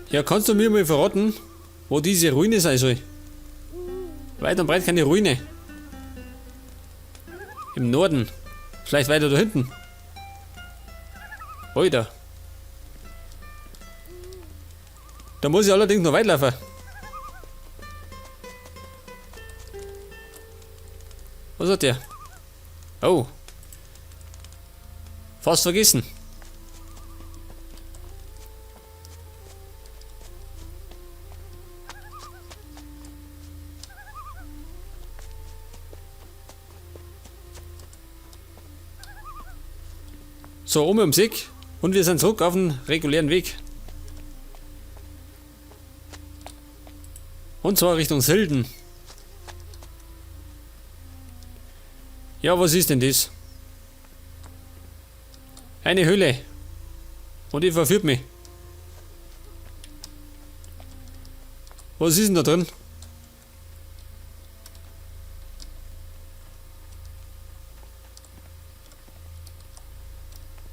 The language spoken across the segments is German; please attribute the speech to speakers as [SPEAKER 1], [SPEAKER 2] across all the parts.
[SPEAKER 1] Ja, kannst du mir mal verraten, wo diese Ruine sein soll? Weit und breit keine Ruine. Im Norden. Vielleicht weiter da hinten. Alter. Da muss ich allerdings noch weit laufen. Was hat der? Oh. Fast vergessen. So, oben im Sieg. Und wir sind zurück auf den regulären Weg. Und zwar Richtung Silden. Ja, was ist denn das? Eine Höhle. Und die verführt mich. Was ist denn da drin?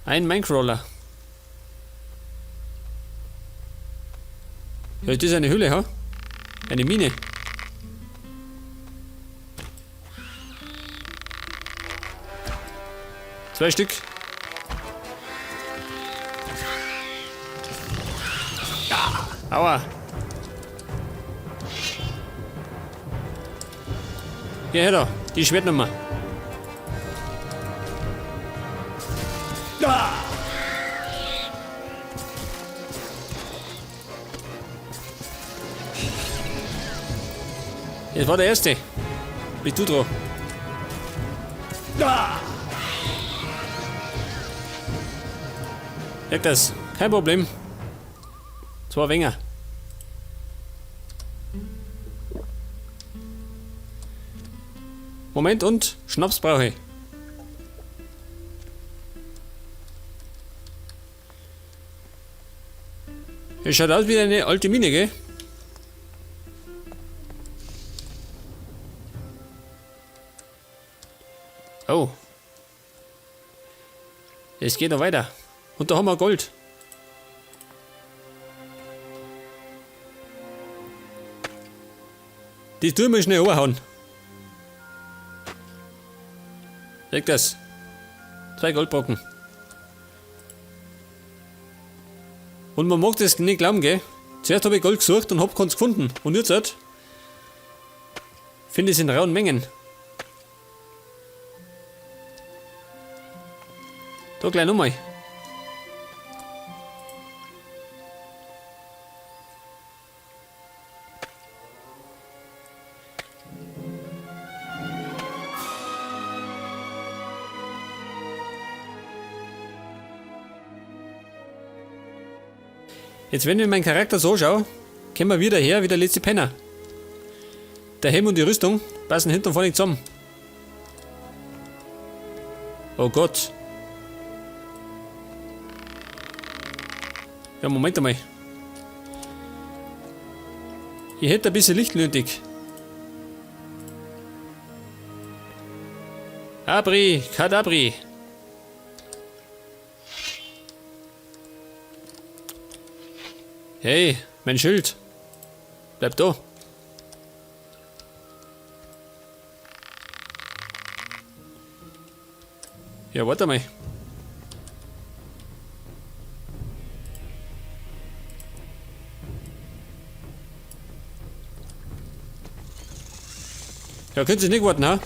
[SPEAKER 1] Ein Minecrawler. Ja, das ist eine Höhle, ha? Eine Mine. Zwei Stück. Ja. Aua. Hier, her da. Die Schwertnummer. Das war der erste. Bist du dran? Sag das. Kein Problem. Zwei Wenger. Moment und Schnaps brauche ich. Es schaut aus wie eine alte Mine, gell? Oh. Es geht noch weiter. Und da haben wir Gold. Die tun wir schnell anhauen. Sag das. 2 Goldbrocken. Und man mag das nicht glauben, gell? Zuerst habe ich Gold gesucht und hab keins gefunden. Und jetzt halt finde ich es in rauen Mengen. Da gleich nochmal. Jetzt, wenn ich meinen Charakter so schaue, kommen wir wieder her wie der letzte Penner. Der Helm und die Rüstung passen hinten und vorne nicht zusammen. Oh Gott. Ja, Moment einmal. Ich hätte ein bisschen Licht nötig. Abri, Kadabri. Hey, mein Schild. Bleib da. Ja, warte mal. Ja, könnt ihr nicht warten, ha?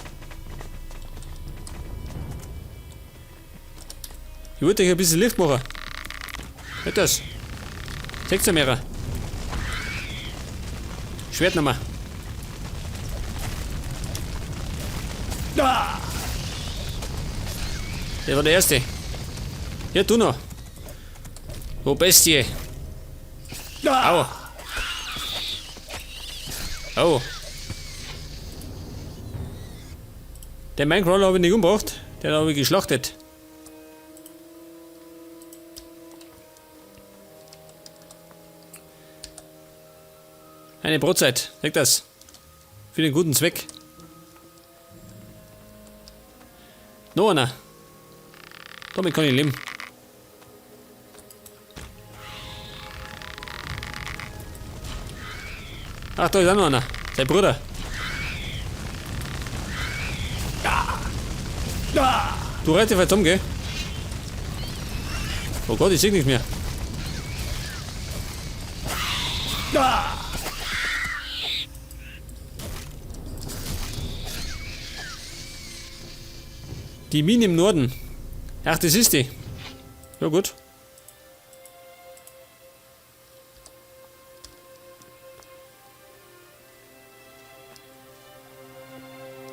[SPEAKER 1] Ich wollte euch ein bisschen Licht machen. Nicht das. 6 mehr. Schwert nochmal. Das war der erste. Ja, du noch. Oh, Bestie. Au. Oh. Den Minecrawler habe ich nicht umgebracht. Den habe ich geschlachtet. Eine Brotzeit, sag das. Für den guten Zweck. Noch einer. Damit kann ich leben. Ach, da ist auch noch einer. Sein Bruder. Du reißt dich jetzt um, gell? Oh Gott, ich sehe nichts mehr. Die Mine im Norden. Ach, das ist die. Ja gut.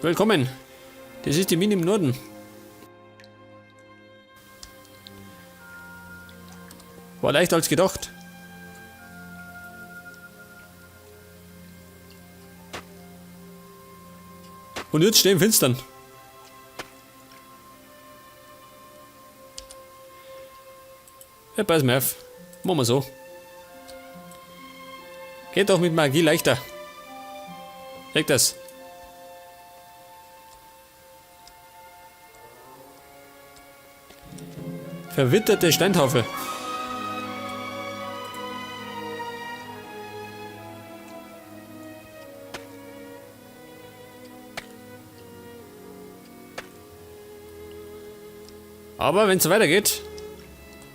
[SPEAKER 1] Willkommen. Das ist die Mine im Norden. War leichter als gedacht. Und jetzt stehen im Finstern. Ja, pass mal auf. Machen wir so. Geht doch mit Magie leichter. Leg das. Verwitterte Steintafel. Aber wenn es weitergeht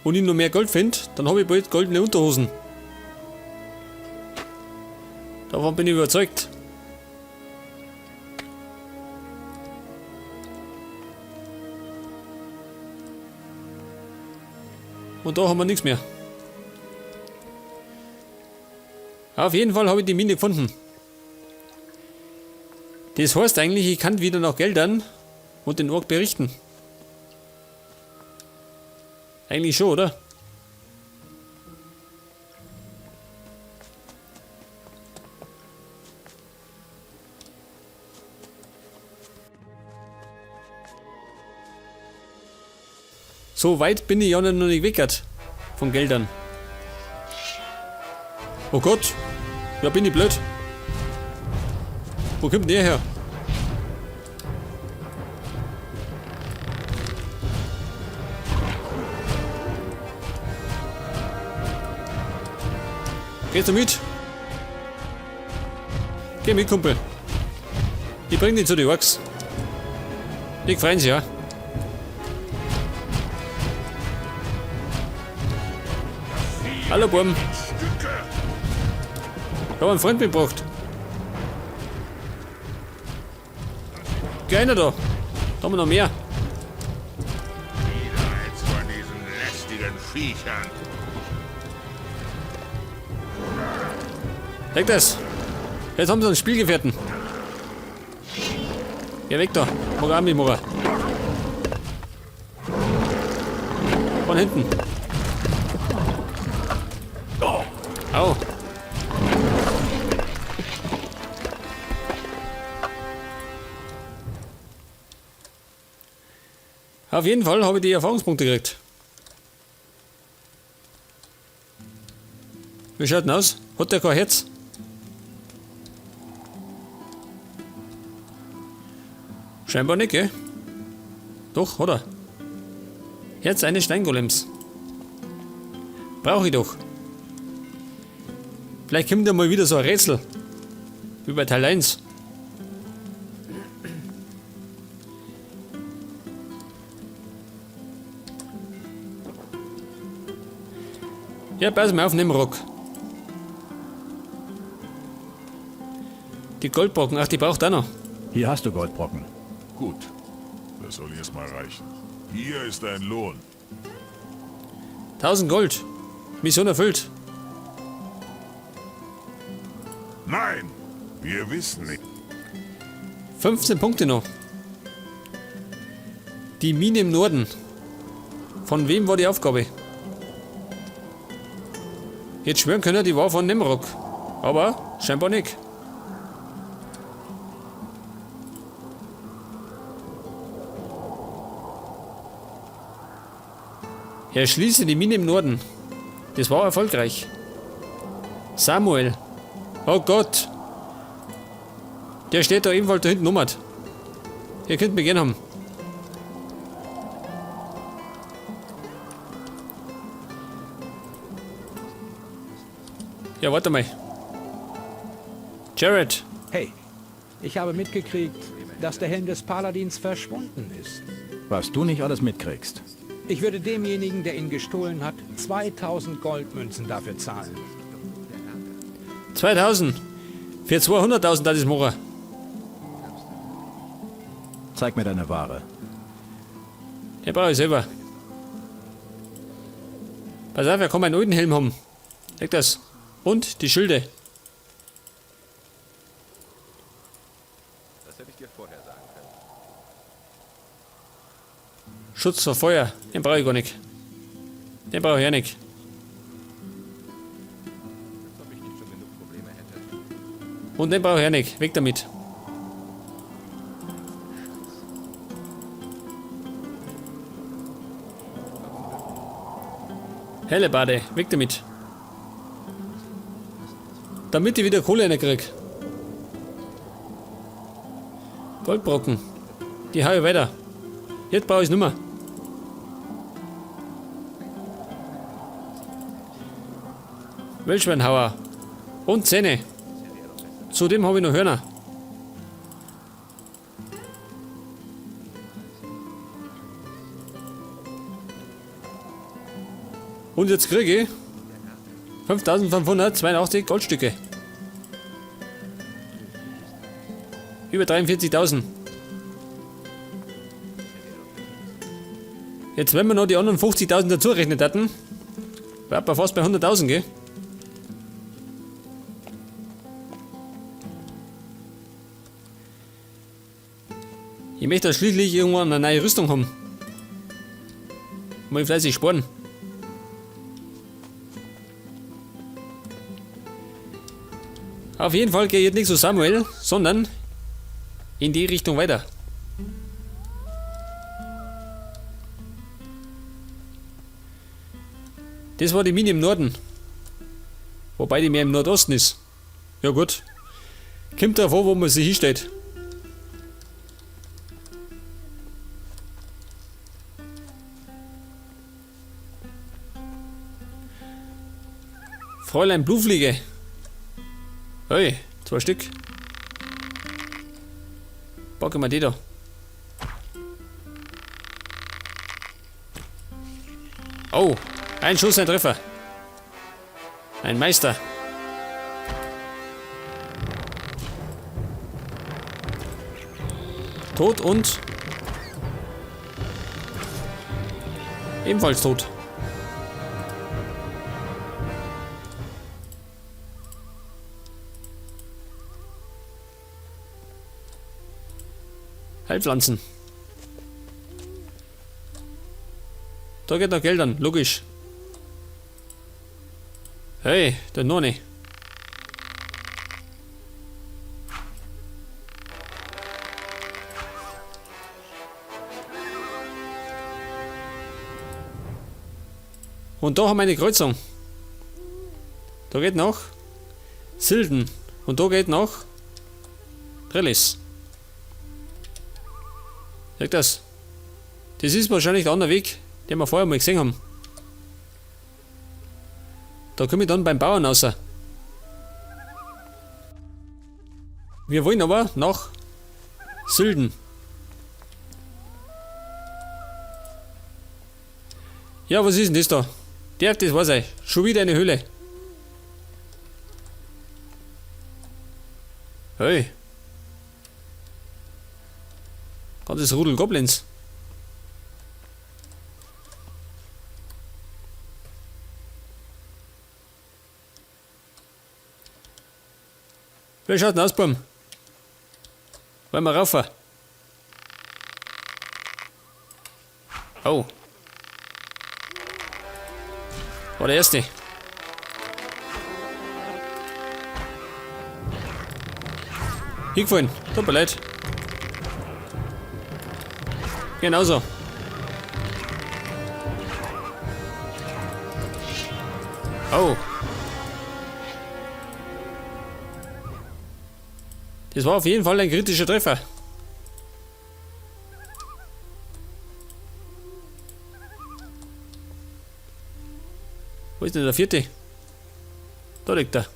[SPEAKER 1] und ich noch mehr Gold finde, dann habe ich bald goldene Unterhosen. Davon bin ich überzeugt. Und da haben wir nichts mehr. Auf jeden Fall habe ich die Mine gefunden. Das heißt eigentlich, ich kann wieder nach Geldern und den Ork berichten. Eigentlich schon, oder? So weit bin ich ja noch nicht weg von Geldern. Oh Gott, ja bin ich blöd. Wo kommt denn der her? Gehst du mit? Geh mit, Kumpel. Ich bring dich zu den Orks. Ich freuen sich, ja. Hallo, Burm. Ich habe einen Freund mitgebracht. Geh einer da. Da haben wir noch mehr.
[SPEAKER 2] Wieder eins von diesen lästigen Viechern.
[SPEAKER 1] Leg das. Jetzt haben sie einen Spielgefährten. Geh weg da. Mach an mich, Mora. Von hinten. Au. Auf jeden Fall habe ich die Erfahrungspunkte gekriegt. Wie schaut denn aus? Hat der kein Herz? Scheinbar nicht, gell? Doch, hat er. Herz eines Steingolems. Brauche ich doch. Vielleicht kommt ja mal wieder so ein Rätsel. Wie bei Teil 1. Ja, pass mal auf, nimm Rock. Die Goldbrocken, ach, die braucht er noch.
[SPEAKER 3] Hier hast du Goldbrocken.
[SPEAKER 2] Gut, das soll jetzt mal reichen. Hier ist dein Lohn.
[SPEAKER 1] 1000 Gold. Mission erfüllt.
[SPEAKER 2] Nein, wir wissen nicht.
[SPEAKER 1] 15 Punkte noch. Die Mine im Norden. Von wem war die Aufgabe? Jetzt schwören können, die war von Nemrock. Aber scheinbar nicht. Erschließe die Mine im Norden. Das war erfolgreich. Samuel. Oh Gott. Der steht da ebenfalls da hinten nummert. Ihr könnt mich gerne haben. Ja, warte mal. Jared.
[SPEAKER 3] Hey, ich habe mitgekriegt, dass der Helm des Paladins verschwunden ist.
[SPEAKER 4] Was du nicht alles mitkriegst.
[SPEAKER 3] Ich würde demjenigen, der ihn gestohlen hat, 2000 Goldmünzen dafür zahlen.
[SPEAKER 1] 2000. Für 200.000 das ist Mora.
[SPEAKER 4] Zeig mir deine Ware.
[SPEAKER 1] Den brauche ich selber. Pass auf, wir kommen einen alten Helm haben. Leg das. Und die Schilde.
[SPEAKER 5] Das hätte ich dir vorher sagen können.
[SPEAKER 1] Schutz vor Feuer. Den brauche ich gar nicht. Den brauche ich ja nicht.
[SPEAKER 5] Als ob ich nicht schon genug Probleme hätte.
[SPEAKER 1] Und den brauche ich ja nicht. Weg damit. Hellebade. Weg damit. Damit ich wieder Kohle reinkrieg. Goldbrocken. Die hau ich weiter. Jetzt brauche ich es nicht mehr. Wildschweinhauer. Und Zähne. Zudem habe ich noch Hörner. Und jetzt kriege ich 5.582 Goldstücke. Über 43.000. Jetzt, wenn wir noch die anderen 50.000 dazu rechnen hätten, wäre wir fast bei 100.000, gell? Ich möchte schließlich irgendwann eine neue Rüstung haben. Mal fleißig sparen. Auf jeden Fall gehe ich jetzt nicht zu Samuel, sondern in die Richtung weiter. Das war die Mine im Norden. Wobei die mehr im Nordosten ist. Ja gut. Kommt davor, wo man sie hinstellt. Fräulein Blutfliege. Hey, 2 Stück. Packen wir die da. Oh, ein Schuss, ein Treffer. Ein Meister. Tot und ebenfalls tot. Heilpflanzen. Da geht noch Geld an, logisch. Hey, der Nonne. Und da haben wir eine Kreuzung. Da geht noch Silden. Und da geht noch Trellis. Sag das. Das ist wahrscheinlich der andere Weg, den wir vorher mal gesehen haben. Da komme ich dann beim Bauern raus. Wir wollen aber nach Sylden. Ja, was ist denn das da? Das war's ey. Schon wieder eine Höhle. Hey. Ganzes Rudel Goblins. Wie schaut denn aus, Bum? Wollen wir rauf? Oh. War der erste. Hingefallen. Tut mir leid. Genauso. Oh. Das war auf jeden Fall ein kritischer Treffer. Wo ist denn der vierte? Da liegt er.